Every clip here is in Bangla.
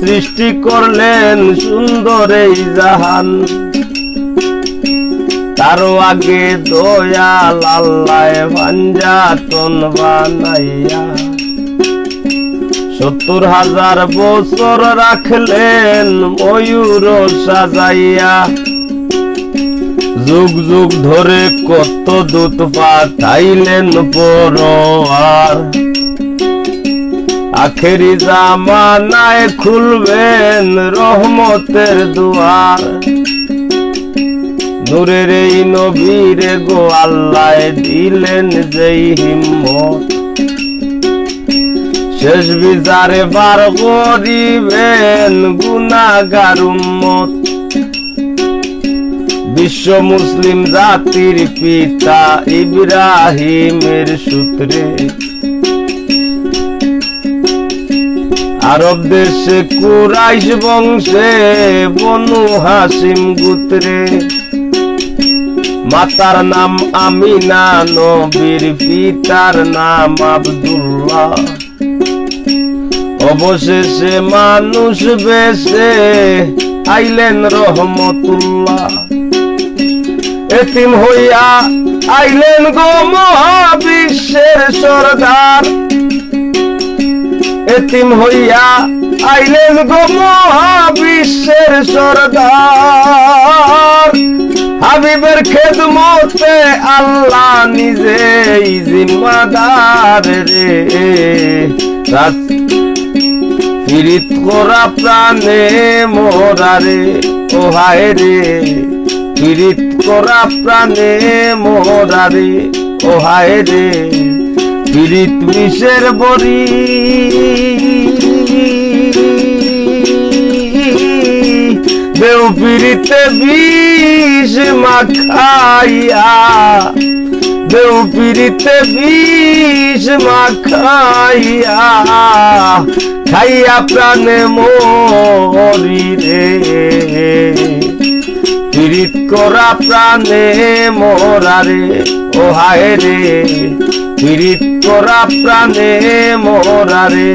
সৃষ্টি করলেন সুন্দর এই জাহান, তারও আগে দয়াল আল্লাহ পাঞ্জাতন বানাইয়া ৭০,০০০ বছর রাখলেন ময়ূর সাজাইয়া। যুগ যুগ ধরে কত দূত পাঠাইলেন পরোয়ার, আখেরি জামানায় খুলবেন রহমতের দুয়ার। নূরের এই নবীরে গো আল্লাহ দিলেন যেই হিম্মত, শেষ বিচারে বার করিবেন গুনাহগার উম্মত। বিশ্ব মুসলিম জাতির পিতা ইব্রাহিমের সূত্রে আরব দেশে কুরাইশ বংশে বনু হাসিম গোত্রে, মাতার নাম আমিনা নবীর পিতার নাম আব্দুল্লাহ। অবশেষে মানুষ বেশে আইলেন রহমতুল্লাহ, এতিম হইয়া আইলেন গো মহাবিশ্বের সরদার। এতিম হইয়া আইলেন গো মহাবিশ্বের সরদার। হাবিবের খেদমতে আল্লাহ নিজেই জিম্মাদার রে, পীড়িত করা প্রাণে মোরারে ও হায় রে, পীড়িত করা প্রাণে মোরারে ও হায় রে। পীড়িত বিষের বড়ি দেও পীড়িতে বিষ মাখাইয়া, দেও পীড়িতে বিষ মাখাইয়া, খাইয়া প্রাণে মরি রে। পীড়িত করা প্রাণে মোরারে ও হায় রে, পীড়িত করা প্রাণে মোরারে।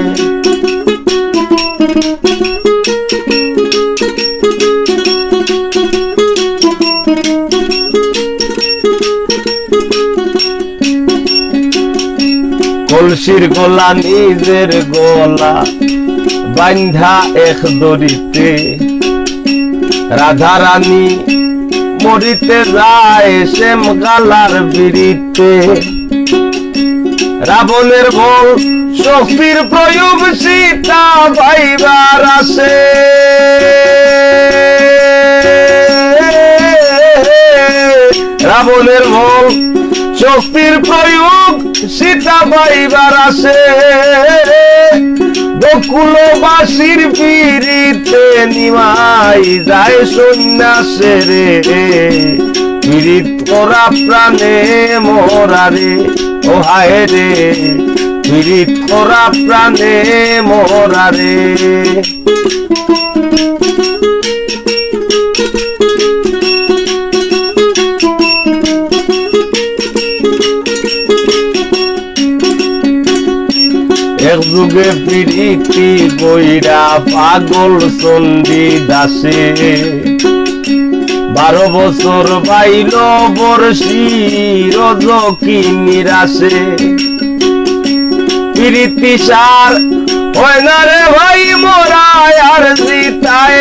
কলসির গলা নিজের গলা বান্ধা এক দড়িতে, রাধা রানী মরিতে যায় শ্যাম গালার বিড়িতে। রাবণের বল শক্তির প্রয়োগ সীতা পাইবার আসে, রাবণের বল শক্তির প্রয়োগ সীতা পাইবার আসে। বকুলবাসীর পিড়িতে নিমাই যায় সন্ন্যাসে রে, পীড়িত করা প্রাণে মোরারে ও হায় রে, পীড়িত করা প্রাণে মোরারে। এক যুগে প্রীতি বইরা পাগল চণ্ডী দাসে, 12 বছর বাইল বর্ষি রজকি নিরাশে। প্রীতি সার হয় না রে ভাই মোরায় আর জিতায়,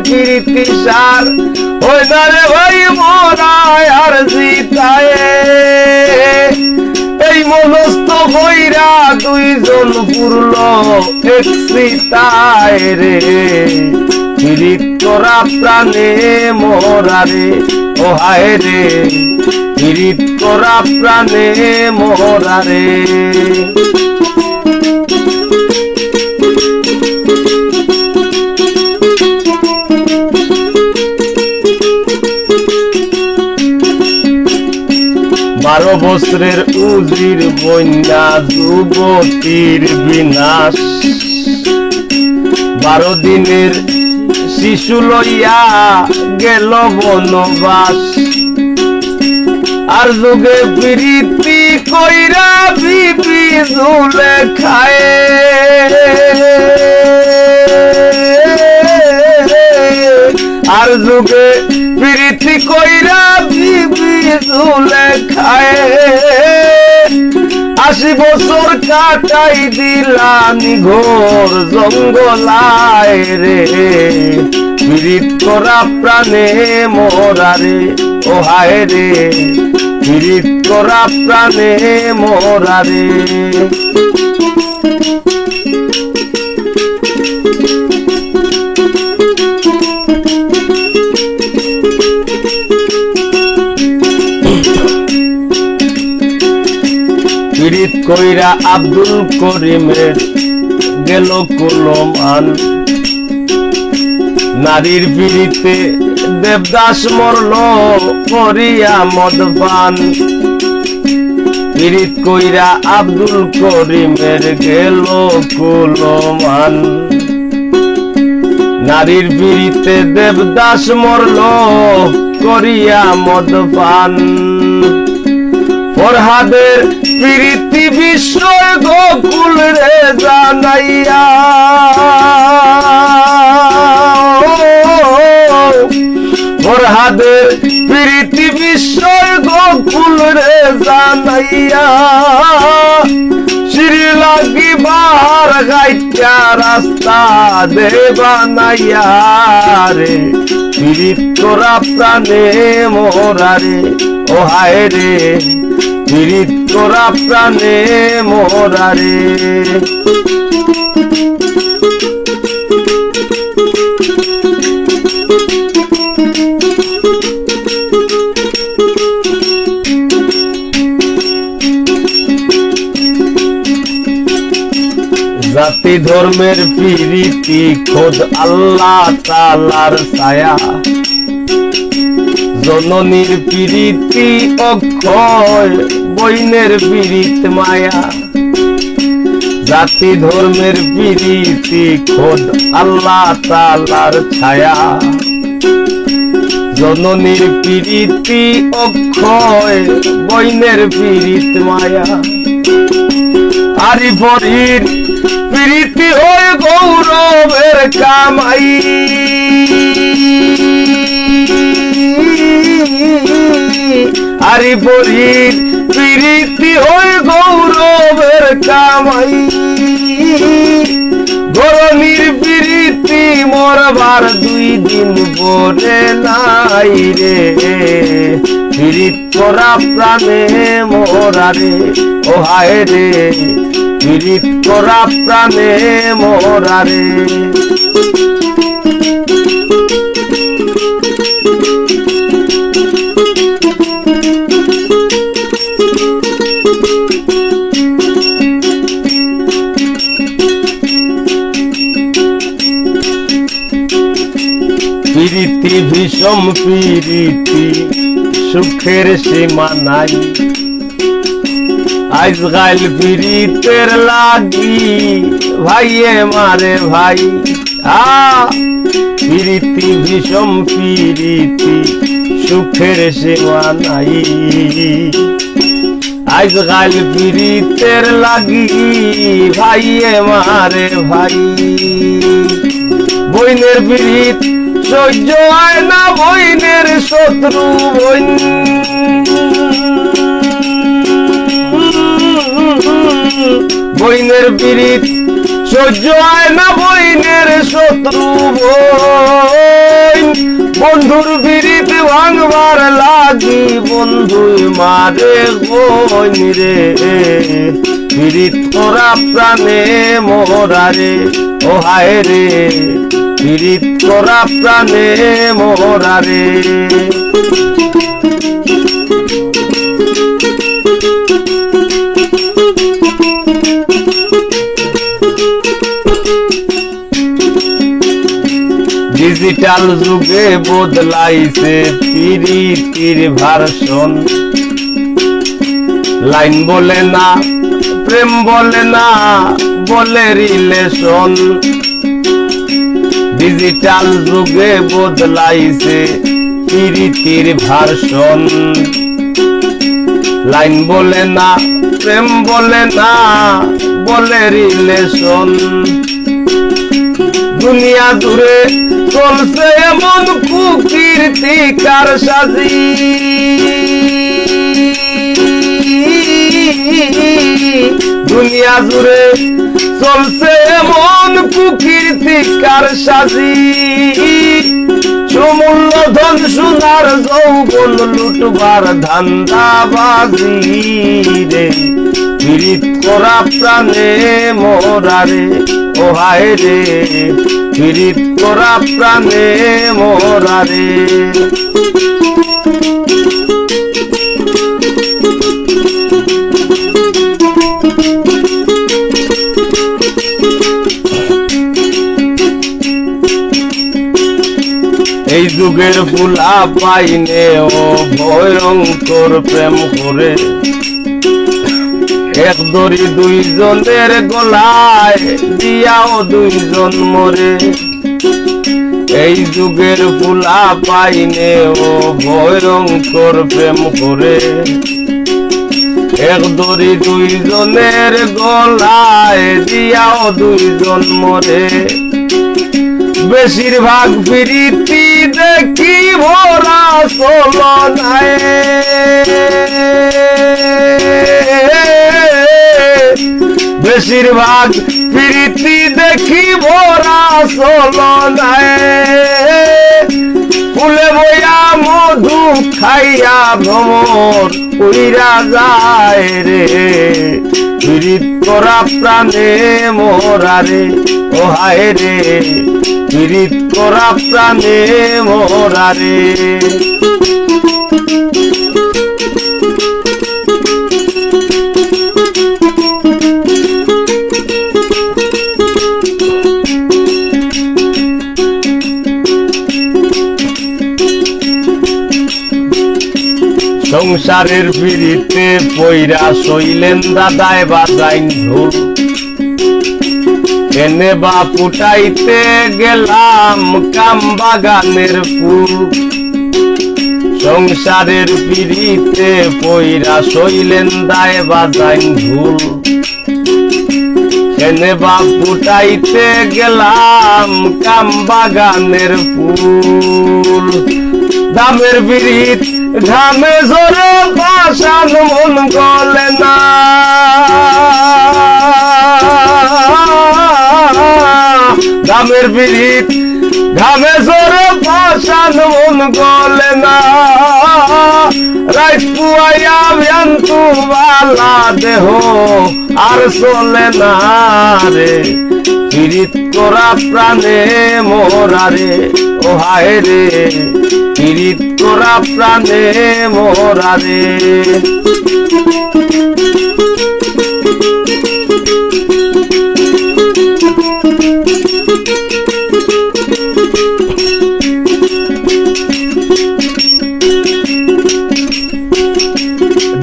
প্রীতি সার হয় না রে ভাই মোরায় আর জিতায়। এই মনস্থ হইরা দুইজন পুরল এক সীতায় রে, পীড়িত করা প্রাণে মোরারে ও হায় রে, পীড়িত করা প্রাণে মোরারে। বারো বছরের উজির বন্যা যুবতীর বিনাশ, 12 দিনের শিশু লইয়া গেল বনবাস। আর যুগে প্রীতি কইরা বিবি যুগে প্রীতি কইরা বিবি ঝুলে খায় 80 বছর কাটাই দিলানি ঘোর জঙ্গলায় রে পীড়িত করা প্রাণে মোরারে ও হায় রে পীড়িত করা প্রাণে মোরারে পীড়িত কইরা আব্দুল করিমের গেল কুলমান নারীর পীড়িতে দেবদাস মরল করিয়া মদপান পীড়িত কইরা আব্দুল করিমের গেল কুলমান নারীর পীড়িতে দেবদাস মরল করিয়া মদপান ফরহাদের প্রীতি বিষয় গোকুল রে জানাইয়া ফরহাদের প্রীতি বিষয় গোকুল রে জানাইয়া শ্রী লাগি বার গাইয়া রাস্তা দে বানাইয়া রে পীড়িত করা প্রাণে মোরারে ও হায় রে পীড়িত করা প্রাণে মোরারে জাতি ধর্মের প্রীতি খোদ আল্লাহ তাআলার ছায়া জননীর প্রীতি অক্ষয় বইনের প্রীত মায়া জাতি ধর্মের প্রীতি খোদ আল্লাহ তাআলার ছায়া জননীর প্রীতি অক্ষয় বইনের প্রীত মায়া আরি পরীর প্রীতি হয় গৌরবের কামাই আরি পরীর প্রীতি হয় গৌরবের কামাই গরমির প্রীতি মরবার 2 দিন পরে নাই রে পীড়িত করা প্রাণে মোরারে ও হায় রে পীড়িত করা প্রাণে মোরারে প্রীতি ভীষণ প্রীতি সুখের সীমা নাই আজকাল প্রীতের লাগি ভাইয়ে মারে ভাই প্রীতি ভীষণ প্রীতি সুখের সীমা নাই আজকাল প্রীতের লাগি ভাইয়ে মারে ভাই বইনের প্রীত সহ্য হয় না বইনের শত্রু বইন বইনের প্রীত সহ্য হয় না বইনের শত্রু বইন বন্ধুর প্রীত ভাঙবার লাগি বন্ধুই মারে বইন রে প্রীত করা প্রাণে মোরারে ও হায় রে পীড়িত করা প্রাণে মোরারে ডিজিটাল যুগে বদলাইছে প্রীতির ভার্সন লাইন বলে না প্রেম বলে না বলে রিলেশন ডিজিটাল যুগে বদলাইছে প্রীতির ভার্সন লাইন বলে না প্রেম বলে না বলে রিলেশন দুনিয়া জুড়ে চলছে এমন কুকীর্তি কারসাজি দুনিয়া জুড়ে চলছে এমন কুকীর্তি কারসাজি সমূল্য ধন সোনার যৌবন লুটবার ধান্দাবাজি রে পীড়িত করা প্রাণে মোরারে ও হায় রে পীড়িত করা প্রাণে মোরারে এই যুগের ফুলা পাইনে ও ভয়ঙ্কর প্রেম করে এক দড়ি দুইজনের গলায় দিয়াও দুইজন মরে এই যুগের ফুলা পাইনে ও ভয়ঙ্কর প্রেম করে এক দড়ি দুইজনের গলায় দিয়াও দুইজন মরে বেশিরভাগ প্রীতি দেখি ভরা চলনায় বেশিরভাগ প্রীতি দেখি ভরা চলনায় ফুলে বইয়া মধু খাইয়া ভ্রমর কইরা যায় রে পীড়িত করা প্রাণে মোরারে ও হায় রে পীড়িত করা প্রাণে মোরারে সংসারের পিড়িতে পইরা শৈলেন দাদায় বাজাইন ধুল এনে বা ফুটাইতে গেলাম কাম বাগানের ফুল সংসারের পিড়িতে পইরা শৈলেন দায় বাজাইন ধুল এনে বা ফুটাইতে গেলাম কাম বাগানের ফুল দামের বিরিত ঘামে জোরে পাশান মন গলে না দামের বিরিত ঘামে জোরে পাশান মন গলে না রাত পুয়াইয়া ভ্যান্তু বালা দেহ আর চলে না রে পীড়িত করা প্রাণে মোরারে ও হায় রে পীড়িত করা প্রাণে মোরারে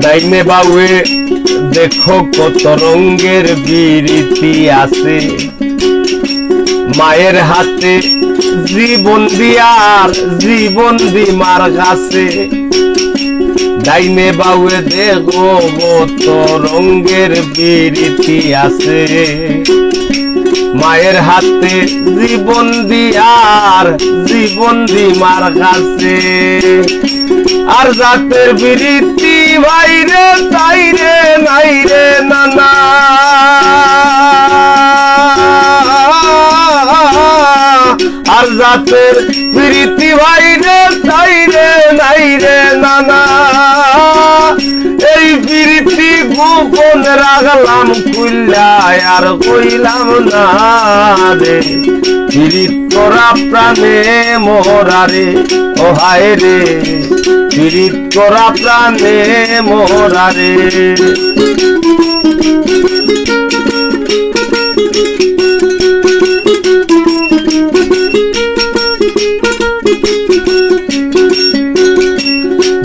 ডাইনে বাউয়ে দেখো কত রঙের বিরীতি আছে মায়ের হাতে জীবন দিয়ার জীবন দিমার কাছে ডাইনে বাউয়ে দেখো কত রঙের বিরীতি আছে মায়ের হাতে জীবন দিয়ার জীবন দিমার কাছে আর জাতের বিরীতি ভাইরে তাইরে নাইরে নানা আর জাতের বিরীতি ভাইরে তাইরে নাইরে নানা এই বিরীতি গোপন রাখলাম খুললা আর কইলাম না রে পীড়িত করা প্রাণে মোরারে ও হায় রে পীড়িত করা প্রাণে মোরারে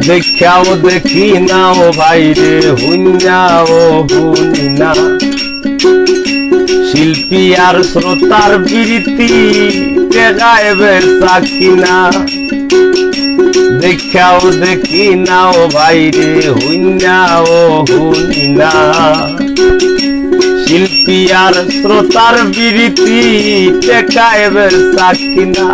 দেখাও দেখি না ও ভাইরে হুইনাও হুনি না শিল্পী আর শ্রোতার বিরীতি গাইবে সাকিনা দেখাও দেখি না ও ভাইরে হুইনাও হুনি না শিল্পী আর শ্রোতার বিরতি টেকায় বেচা কিনা।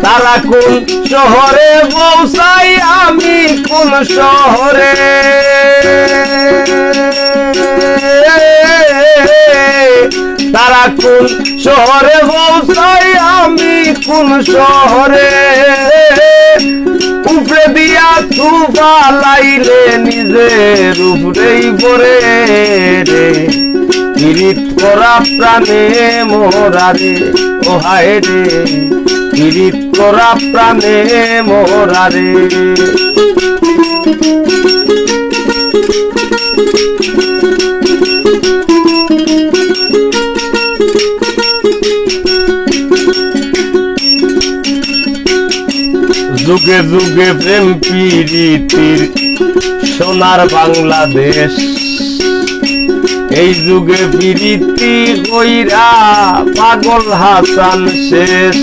তারা কোন শহরে পৌঁছাই আমি কোন শহরে, তারা কোন শহরে পৌঁছাই আমি কোন শহরে। উপরে দিয়া থুবা লাইলে নিজের উপরেই পড়ে রে, পীড়িত করা প্রাণে মোরারে ও হায় রে, পীড়িত করা প্রাণে মোরারে। যুগে যুগে প্রেম প্রীতির সোনার বাংলাদেশ, এই যুগে প্রীতি কইরা পাগল হাসান শেষ।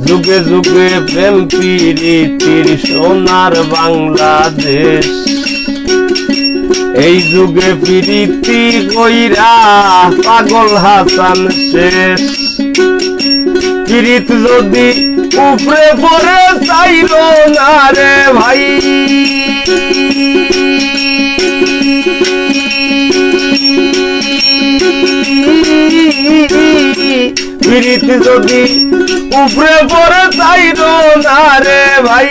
যুগে যুগে প্রেম প্রীতির সোনার বাংলাদেশ, এই যুগে প্রীতি কইরা পাগল হাসান শেষ। পীড়িত যদি উপরে পড়ে চাইল না রে ভাই, পীড়িত যদি উপরে পড়ে চাইল না রে ভাই,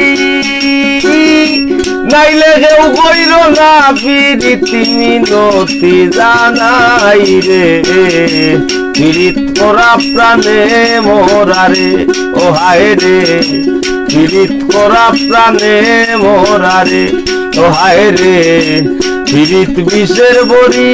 নাইলে কেউ কইর না পীড়িতি মিনতি জানাই রে, পীড়িত করা প্রাণে মোরারে ও হায় রে, পীড়িত করা প্রাণে মোরারে ও হায় রে। পীড়িত বিষের বড়ি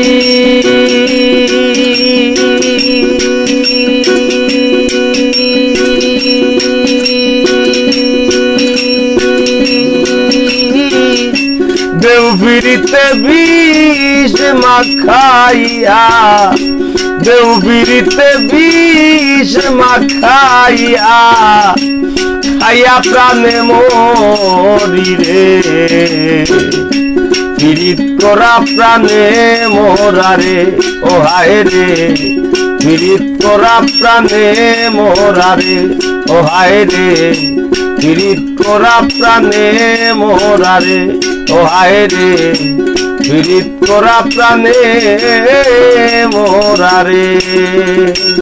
দেউ পীড়িতে বিষ মাখাইয়া, দেউ পীড়িতে বিষ মাখাইয়া, খাইয়া প্রাণে মরি রে, পীড়িত করা প্রাণে মোরারে ও হায় রে, পীড়িত করা প্রাণে মোরারে ও হায় রে, পীড়িত করা প্রাণে মোরারে ও হায় রে, পীড়িত করা প্রাণে মোরারে।